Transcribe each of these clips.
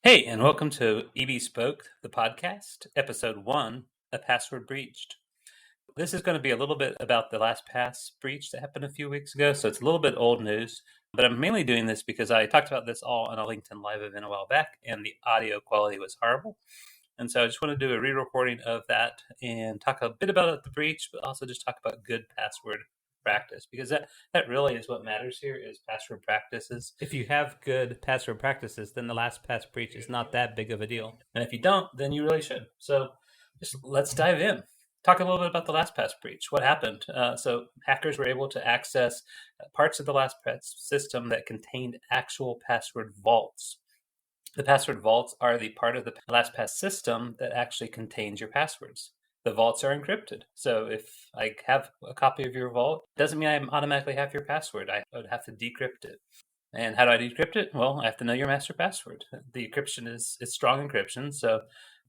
Hey, and welcome to EB Spoke, the podcast, episode 1, A Password Breached. This is going to be a little bit about the LastPass breach that happened a few weeks ago, so it's a little bit old news, but I'm mainly doing this because I talked about this all on a LinkedIn Live event a while back, and the audio quality was horrible. And so I just want to do a re-recording of that and talk a bit about the breach, but also just talk about good password practice, because that really is what matters here is password practices. If you have good password practices, then the LastPass breach is not that big of a deal. And if you don't, then you really should. So just let's dive in. Talk a little bit about the LastPass breach. What happened? So hackers were able to access parts of the LastPass system that contained actual password vaults. The password vaults are the part of the LastPass system that actually contains your passwords. The vaults are encrypted. So if I have a copy of your vault, it doesn't mean I automatically have your password. I would have to decrypt it. And how do I decrypt it? Well, I have to know your master password. The encryption is strong encryption. So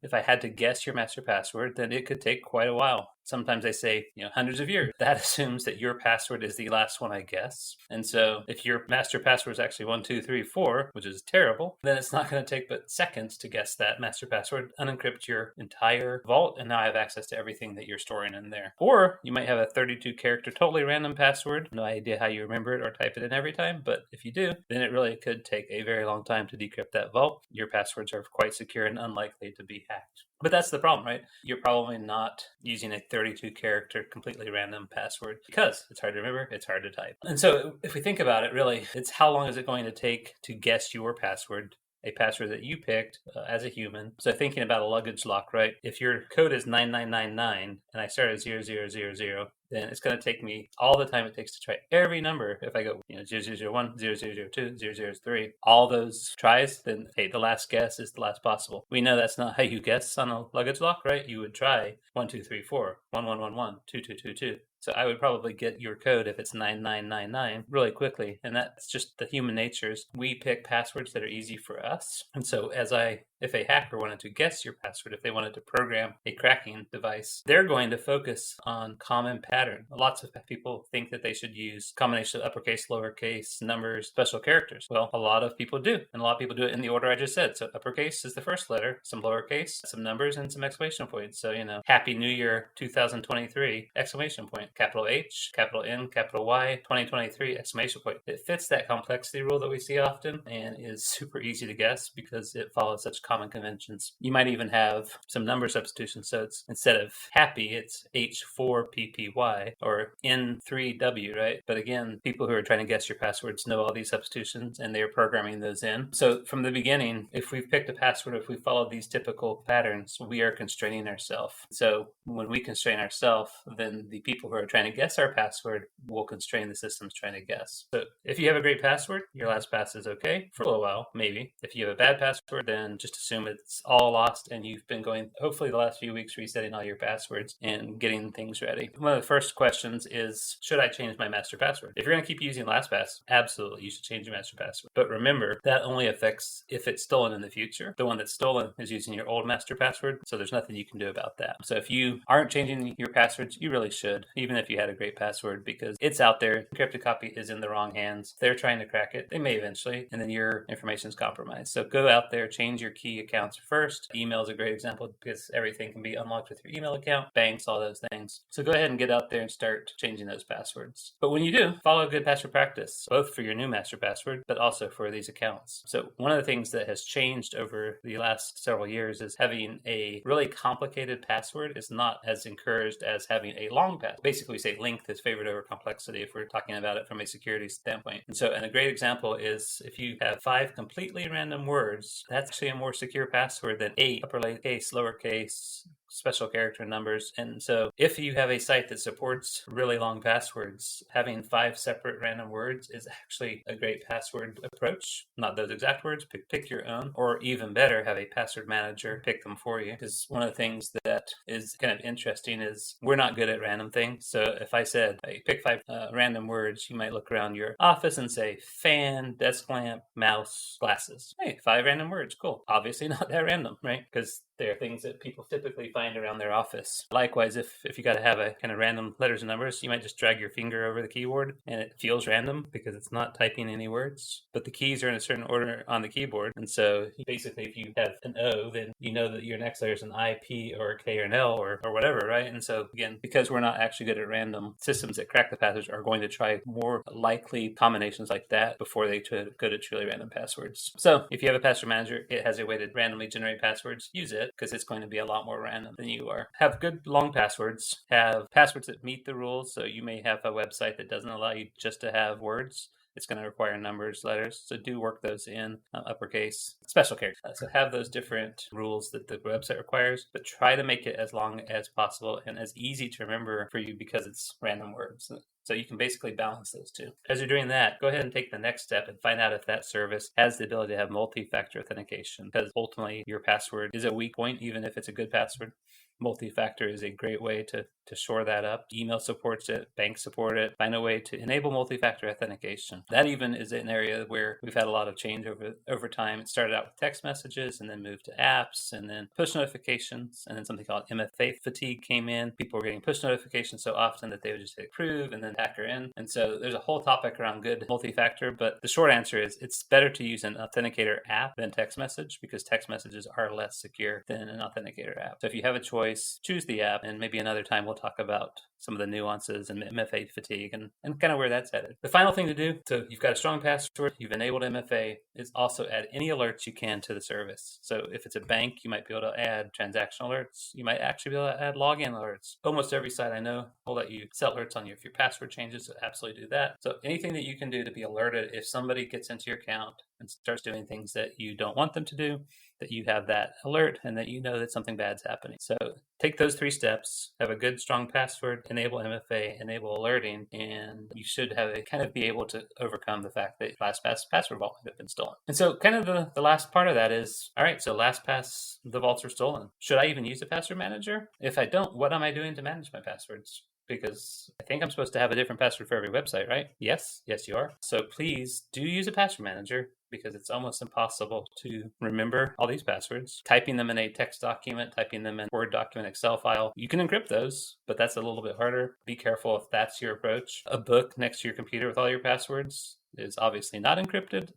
if I had to guess your master password, then it could take quite a while. Sometimes they say, hundreds of years. That assumes that your password is the last one I guess. And so if your master password is actually 1234, which is terrible, then it's not going to take but seconds to guess that master password, unencrypt your entire vault, and now I have access to everything that you're storing in there. Or you might have a 32 character totally random password. No idea how you remember it or type it in every time, but if you do, then it really could take a very long time to decrypt that vault. Your passwords are quite secure and unlikely to be hacked. But that's the problem, right? You're probably not using a 32 character completely random password because it's hard to remember, it's hard to type. And so if we think about it, really, it's how long is it going to take to guess your password, a password that you picked as a human. So thinking about a luggage lock, right? If your code is 9999 and I start at 0000, then it's going to take me all the time it takes to try every number. If I go, 0001, 0002, 003, all those tries, then hey, the last guess is the last possible. We know that's not how you guess on a luggage lock, right? You would try 1234, 1111, 2222. So I would probably get your code if it's 9999 really quickly. And that's just the human natures. We pick passwords that are easy for us. And so if a hacker wanted to guess your password, if they wanted to program a cracking device, they're going to focus on common pattern. Lots of people think that they should use combination of uppercase, lowercase, numbers, special characters. Well, a lot of people do. And a lot of people do it in the order I just said. So uppercase is the first letter, some lowercase, some numbers, and some exclamation points. So, Happy New Year 2023, exclamation point. Capital H, capital N, capital Y, 2023, exclamation point. It fits that complexity rule that we see often and is super easy to guess because it follows such common conventions. You might even have some number substitution. So it's instead of happy, it's H4PPY or N3W, right? But again, people who are trying to guess your passwords know all these substitutions and they're programming those in. So from the beginning, if we've picked a password, if we follow these typical patterns, we are constraining ourselves. So when we constrain ourselves, then the people who are trying to guess our password will constrain the systems trying to guess. So if you have a great password, your LastPass is okay for a little while, maybe. If you have a bad password, then just assume it's all lost and you've been going, hopefully the last few weeks, resetting all your passwords and getting things ready. One of the first questions is, should I change my master password? If you're going to keep using LastPass, absolutely, you should change your master password. But remember, that only affects if it's stolen in the future. The one that's stolen is using your old master password, so there's nothing you can do about that. So if you aren't changing your passwords, you really should, even if you had a great password, because it's out there. Encrypted copy is in the wrong hands. They're trying to crack it. They may eventually, and then your information is compromised. So go out there, change your key accounts first. Email is a great example because everything can be unlocked with your email account, banks, all those things. So go ahead and get out there and start changing those passwords. But when you do, follow good password practice, both for your new master password, but also for these accounts. So one of the things that has changed over the last several years is having a really complicated password is not as encouraged as having a long password. Basically, we say length is favored over complexity if we're talking about it from a security standpoint. And a great example is if you have 5 completely random words, that's actually a more secure password than 8 uppercase, lowercase, special character numbers. And so if you have a site that supports really long passwords, having 5 separate random words is actually a great password approach. Not those exact words, pick your own, or even better, have a password manager pick them for you. Because one of the things that is kind of interesting is we're not good at random things. So if I said, hey, pick 5 random words, you might look around your office and say fan, desk lamp, mouse, glasses. Hey, 5 random words, cool. Obviously not that random, right? Because They're things that people typically find around their office. Likewise, if you got to have a kind of random letters and numbers, you might just drag your finger over the keyboard and it feels random because it's not typing any words. But the keys are in a certain order on the keyboard. And so basically, if you have an O, then you know that your next letter is an I, P, or a K, or an L, or whatever, right? And so again, because we're not actually good at random, systems that crack the passwords are going to try more likely combinations like that before they go to truly random passwords. So if you have a password manager, it has a way to randomly generate passwords. Use it because it's going to be a lot more random than you are. Have good long passwords. Have passwords that meet the rules. So you may have a website that doesn't allow you just to have words. It's going to require numbers, letters. So do work those in uppercase, special characters. So have those different rules that the website requires, but try to make it as long as possible and as easy to remember for you because it's random words. So you can basically balance those two. As you're doing that, go ahead and take the next step and find out if that service has the ability to have multi-factor authentication, because ultimately your password is a weak point, even if it's a good password. Multi-factor is a great way to shore that up. Email supports it, banks support it. Find a way to enable multi-factor authentication. That even is an area where we've had a lot of change over time. It started out with text messages and then moved to apps and then push notifications, and then something called MFA fatigue came in. People were getting push notifications so often that they would just hit approve and then hacker in. And so there's a whole topic around good multi-factor, but the short answer is it's better to use an authenticator app than text message because text messages are less secure than an authenticator app. So if you have a choice, choose the app, and maybe another time we'll talk about some of the nuances and MFA fatigue and kind of where that's headed. The final thing to do, so you've got a strong password, you've enabled MFA, is also add any alerts you can to the service. So if it's a bank, you might be able to add transactional alerts. You might actually be able to add login alerts. Almost every site I know will let you set alerts on you if your password changes, so absolutely do that. So anything that you can do to be alerted if somebody gets into your account and starts doing things that you don't want them to do, that you have that alert and that you know that something bad's happening. So take those 3 steps, have a good strong password, enable MFA, enable alerting, and you should have a kind of be able to overcome the fact that LastPass password vault might have been stolen. And so kind of the last part of that is, all right, so LastPass, the vaults are stolen. Should I even use a password manager? If I don't, what am I doing to manage my passwords? Because I think I'm supposed to have a different password for every website, right? Yes, you are. So please do use a password manager because it's almost impossible to remember all these passwords. Typing them in a text document, typing them in Word document, Excel file, you can encrypt those, but that's a little bit harder. Be careful if that's your approach. A book next to your computer with all your passwords is obviously not encrypted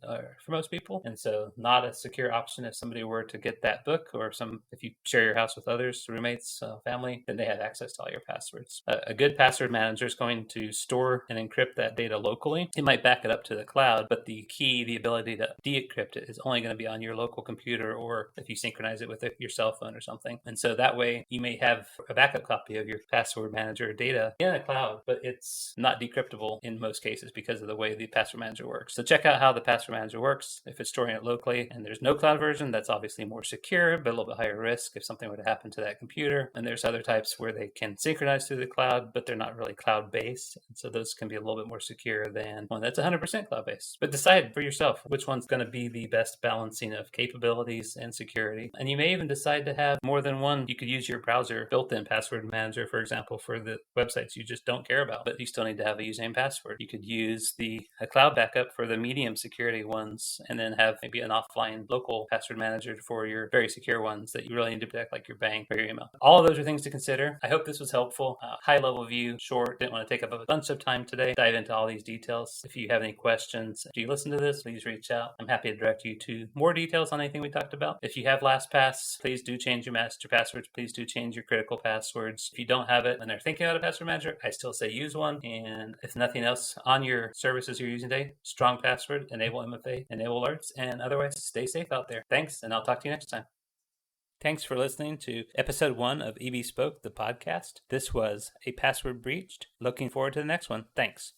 for most people, and so not a secure option. If somebody were to get that book, or if you share your house with others, roommates, family, then they have access to all your passwords. A good password manager is going to store and encrypt that data locally. It might back it up to the cloud, but the key, the ability to decrypt it, is only going to be on your local computer, or if you synchronize it with your cell phone or something. And so that way you may have a backup copy of your password manager data in the cloud, but it's not decryptable in most cases because of the way the password manager works. So check out how the password manager works. If it's storing it locally and there's no cloud version, that's obviously more secure, but a little bit higher risk if something were to happen to that computer. And there's other types where they can synchronize through the cloud, but they're not really cloud-based. And so those can be a little bit more secure than one that's 100% cloud-based. But decide for yourself which one's going to be the best balancing of capabilities and security. And you may even decide to have more than one. You could use your browser built-in password manager, for example, for the websites you just don't care about, but you still need to have a username password. You could use a cloud backup for the medium security ones, and then have maybe an offline local password manager for your very secure ones that you really need to protect, like your bank or your email. All of those are things to consider. I hope this was helpful. High level view, short. Didn't want to take up a bunch of time today, dive into all these details. If you have any questions, if you listen to this, please reach out. I'm happy to direct you to more details on anything we talked about. If you have LastPass, please do change your master passwords. Please do change your critical passwords. If you don't have it and they're thinking about a password manager, I still say use one. And if nothing else on your services you're using today, strong password, enable MFA, enable alerts, and otherwise stay safe out there. Thanks, and I'll talk to you next time. Thanks for listening to episode 1 of EB Spoke, the podcast. This was A Password Breached. Looking forward to the next one. Thanks.